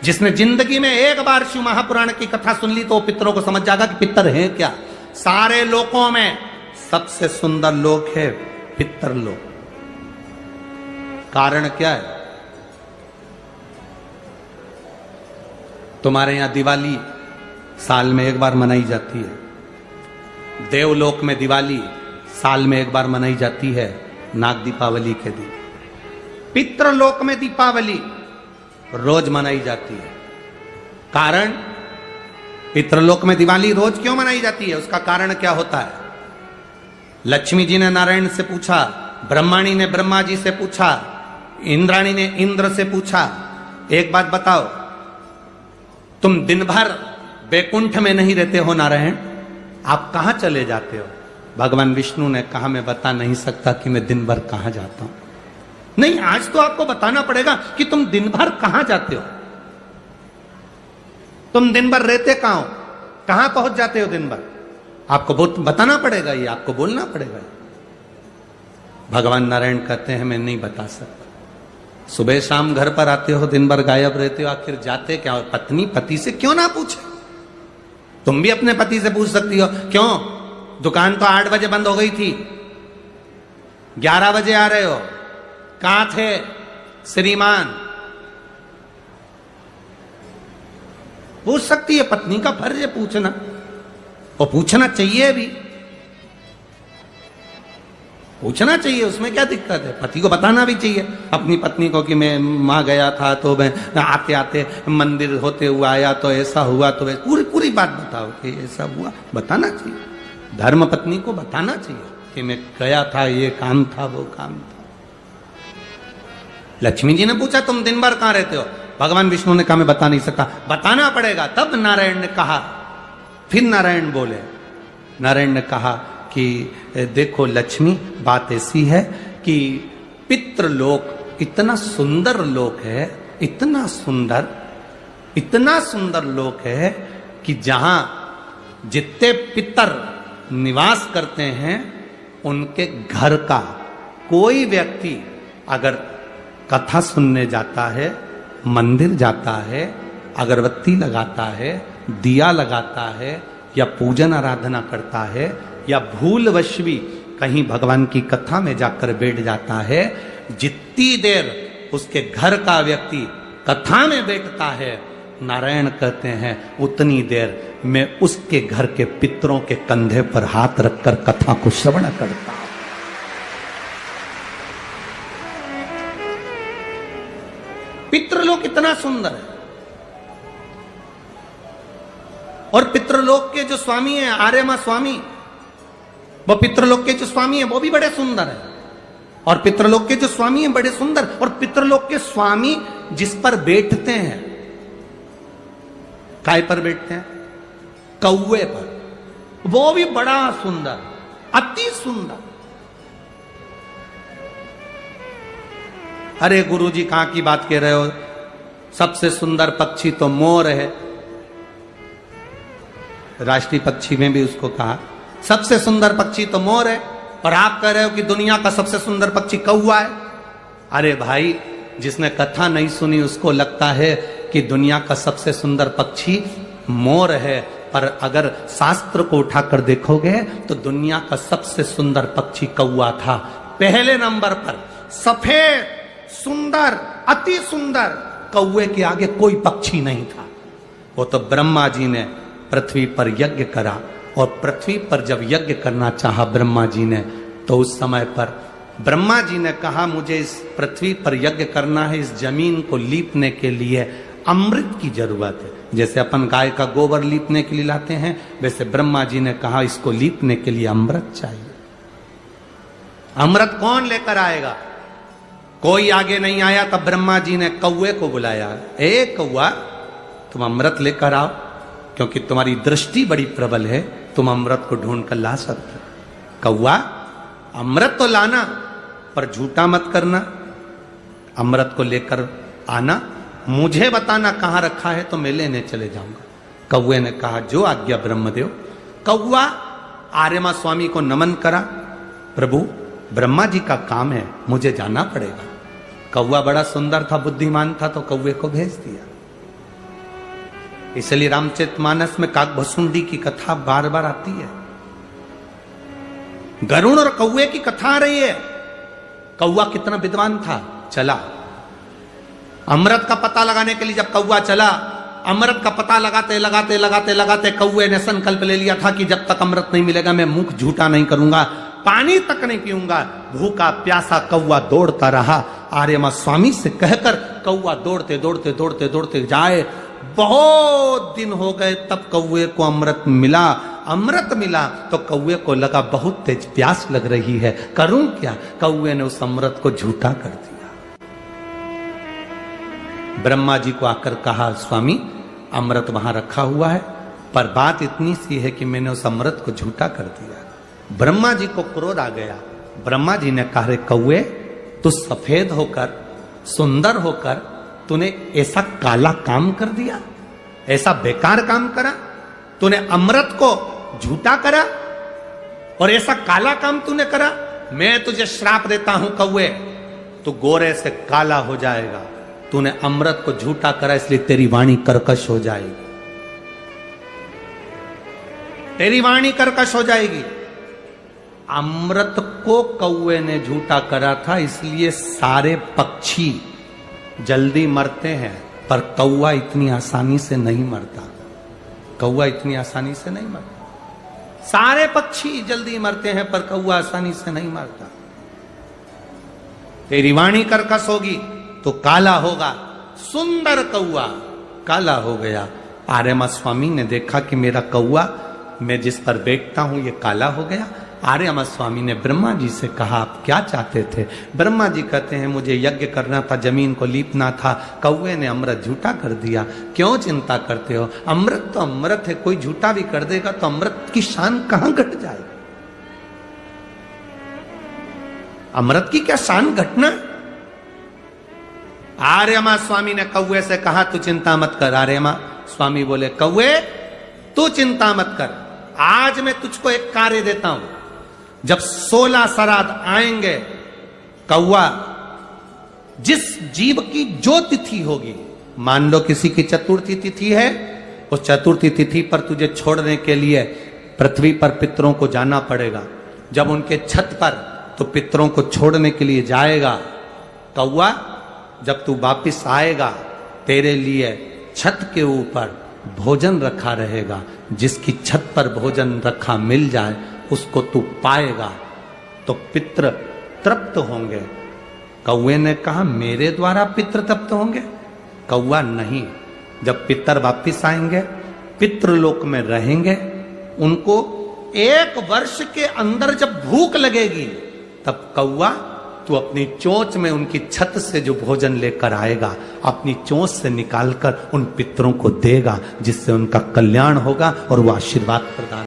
जिसने जिंदगी में एक बार शिव महापुराण की कथा सुन ली तो वो पितरों को समझ जाएगा कि पितर हैं क्या। सारे लोकों में सबसे सुंदर लोक है पितर लोक। कारण क्या है? तुम्हारे यहां दिवाली साल में एक बार मनाई जाती है। देवलोक में दिवाली साल में एक बार मनाई जाती है, नाग दीपावली के दिन। पितृलोक में दीपावली रोज मनाई जाती है। कारण, पितृलोक में दिवाली रोज क्यों मनाई जाती है? उसका कारण क्या होता है? लक्ष्मी जी ने नारायण से पूछा, ब्रह्माणी ने ब्रह्मा जी से पूछा, इंद्राणी ने इंद्र से पूछा, एक बात बताओ, तुम दिन भर बैकुंठ में नहीं रहते हो नारायण, आप कहां चले जाते हो? भगवान विष्णु ने कहा, मैं बता नहीं सकता कि मैं दिन भर कहां जाता हूं। नहीं, आज तो आपको बताना पड़ेगा कि तुम दिन भर कहां जाते हो, तुम दिन भर रहते कहां हो, कहां पहुंच जाते हो दिन भर, आपको बताना पड़ेगा, ये आपको बोलना पड़ेगा। भगवान नारायण कहते हैं, मैं नहीं बता सकता। सुबह शाम घर पर आते हो, दिन भर गायब रहते हो, आखिर जाते क्या हो? पत्नी पति से क्यों ना पूछे? तुम भी अपने पति से पूछ सकती हो, क्यों दुकान तो 8 बजे बंद हो गई थी, 11 बजे आ रहे हो, कहां थे श्रीमान? पूछ सकती है, पत्नी का फर्ज है पूछना, और पूछना चाहिए भी, पूछना चाहिए, उसमें क्या दिक्कत है? पति को बताना भी चाहिए अपनी पत्नी को कि मैं वहां गया था तो मैं आते आते मंदिर होते हुआ आया तो ऐसा हुआ, तो पूरी पूरी बात बताओ कि ऐसा हुआ, बताना चाहिए। धर्म पत्नी को बताना चाहिए कि मैं गया था, ये काम था, वो काम था। लक्ष्मी जी ने पूछा, तुम दिन भर कहां रहते हो? भगवान विष्णु ने कहा, मैं बता नहीं सकता। बताना पड़ेगा। तब नारायण ने कहा, फिर नारायण बोले, नारायण ने कहा कि देखो लक्ष्मी, बात ऐसी है कि पितृलोक इतना सुंदर लोक है, इतना सुंदर लोक है कि जहां जितने पितर निवास करते हैं उनके घर का कोई व्यक्ति अगर कथा सुनने जाता है, मंदिर जाता है, अगरबत्ती लगाता है, दिया लगाता है, या पूजन आराधना करता है, या भूलवश भी कहीं भगवान की कथा में जाकर बैठ जाता है, जितनी देर उसके घर का व्यक्ति कथा में बैठता है, नारायण कहते हैं उतनी देर मैं उसके घर के पितरों के कंधे पर हाथ रखकर कथा को श्रवण करता हूं। पितृलोक इतना सुंदर है। और पितृलोक के जो स्वामी हैं, आर्यमा स्वामी, वो पितृलोक के जो स्वामी हैं वो भी बड़े सुंदर हैं। और पितृलोक के जो स्वामी हैं बड़े सुंदर, और पितृलोक के स्वामी जिस पर बैठते हैं, काय पर बैठते हैं? कौवे पर, वो भी बड़ा सुंदर, अति सुंदर। अरे गुरुजी कहां की बात कह रहे हो? सबसे सुंदर पक्षी तो मोर है। राष्ट्रीय पक्षी में भी उसको कहा सबसे सुंदर पक्षी तो मोर है, और आप कह रहे हो कि दुनिया का सबसे सुंदर पक्षी कौवा है। अरे भाई, जिसने कथा नहीं सुनी उसको लगता है कि दुनिया का सबसे सुंदर पक्षी मोर है, पर अगर शास्त्र को उठाकर देखोगे तो दुनिया का सबसे सुंदर पक्षी कौवा था। पहले नंबर पर सफेद, सुंदर, अति सुंदर कौवे के आगे कोई पक्षी नहीं था। वो तो ब्रह्मा जी ने पृथ्वी पर यज्ञ करा, और पृथ्वी पर जब यज्ञ करना चाहा ब्रह्मा जी ने, तो उस समय पर ब्रह्मा जी ने कहा, मुझे इस पृथ्वी पर यज्ञ करना है, इस जमीन को लीपने के लिए अमृत की जरूरत है। जैसे अपन गाय का गोबर लीपने के लिए लाते हैं, वैसे ब्रह्मा जी ने कहा इसको लीपने के लिए अमृत चाहिए। अमृत कौन लेकर आएगा? कोई आगे नहीं आया, तब ब्रह्मा जी ने कौवे को बुलाया, ए कौवा, तुम अमृत लेकर आओ, क्योंकि तुम्हारी दृष्टि बड़ी प्रबल है, तुम अमृत को ढूंढ कर ला सकते। कौवा, अमृत तो लाना, पर झूठा मत करना, अमृत को लेकर आना, मुझे बताना कहां रखा है तो मैं लेने चले जाऊंगा। कौवे ने कहा, जो आज्ञा ब्रह्मदेव। कौवा आर्यमा स्वामी को नमन करा, प्रभु ब्रह्मा जी का काम है, मुझे जाना पड़ेगा। कौवा बड़ा सुंदर था, बुद्धिमान था, तो कौवे को भेज दिया। इसलिए रामचरितमानस में काकभसुंडी की कथा बार बार आती है। गरुड़ और कौवे की कथा आ रही है। कौवा कितना विद्वान था, चला अमृत का पता लगाने के लिए। जब कौवा चला, अमृत का पता लगाते लगाते लगाते लगाते कौवे ने संकल्प ले लिया था कि जब तक अमृत नहीं मिलेगा मैं मुख झूठा नहीं करूंगा, पानी तक नहीं पीऊंगा। भूखा प्यासा कौवा दौड़ता रहा। आर्यमा स्वामी से कहकर कौवा दौड़ते दौड़ते दौड़ते दौड़ते जाए। बहुत दिन हो गए, तब कौवे को अमृत मिला। अमृत मिला तो कौवे को लगा बहुत तेज प्यास लग रही है, करूं क्या। कौवे ने उस अमृत को झूठा कर दिया। ब्रह्मा जी को आकर कहा, स्वामी अमृत वहां रखा हुआ है, पर बात इतनी सी है कि मैंने उस अमृत को झूठा कर दिया। ब्रह्मा जी को क्रोध आ गया। ब्रह्मा जी ने कहा, रे कौवे, तू सफेद होकर सुंदर होकर तूने ऐसा काला काम कर दिया, ऐसा बेकार काम करा, तूने अमृत को झूठा करा और ऐसा काला काम तूने करा। मैं तुझे श्राप देता हूं कौवे, तू गोरे से काला हो जाएगा। तूने अमृत को झूठा करा, इसलिए तेरी वाणी कर्कश हो जाएगी, तेरी वाणी कर्कश हो जाएगी। अमृत को कौवे ने झूठा करा था, इसलिए सारे पक्षी जल्दी मरते हैं, पर कौवा इतनी आसानी से नहीं मरता। कौवा इतनी आसानी से नहीं मरता। सारे पक्षी जल्दी मरते हैं, पर कौवा आसानी से नहीं मरता। तेरी वाणी कर्कश होगी तो काला होगा। सुंदर कौवा काला हो गया। आर्यमा स्वामी ने देखा कि मेरा कौवा, मैं जिस पर बैठता हूं, ये काला हो गया। आर्यमा स्वामी ने ब्रह्मा जी से कहा, आप क्या चाहते थे। ब्रह्मा जी कहते हैं, मुझे यज्ञ करना था, जमीन को लीपना था, कौवे ने अमृत झूठा कर दिया। क्यों चिंता करते हो, अमृत तो अमृत है, कोई झूठा भी कर देगा तो अमृत की शान कहां घट जाएगी। अमृत की क्या शान घटना। आर्यमा स्वामी ने कौवे से कहा, तू चिंता मत कर। आर्यमा स्वामी बोले, कौवे तू चिंता मत कर, आज मैं तुझको एक कार्य देता हूं। जब 16 श्राद्ध आएंगे, कौवा जिस जीव की जो तिथि होगी, मान लो किसी की चतुर्थी तिथि है, उस चतुर्थी तिथि पर तुझे छोड़ने के लिए पृथ्वी पर पितरों को जाना पड़ेगा। जब उनके छत पर तो पितरों को छोड़ने के लिए जाएगा, कौवा जब तू वापिस आएगा, तेरे लिए छत के ऊपर भोजन रखा रहेगा। जिसकी छत पर भोजन रखा मिल जाए, उसको तू पाएगा तो पितृ तृप्त होंगे। कौवे ने कहा, मेरे द्वारा पितृ तृप्त होंगे। कौवा नहीं, जब पितर वापिस आएंगे, पितृलोक में रहेंगे, उनको 1 वर्ष के अंदर जब भूख लगेगी, तब कौवा तू अपनी चोंच में उनकी छत से जो भोजन लेकर आएगा, अपनी चोंच से निकालकर उन पितरों को देगा, जिससे उनका कल्याण होगा और वो आशीर्वाद प्रदान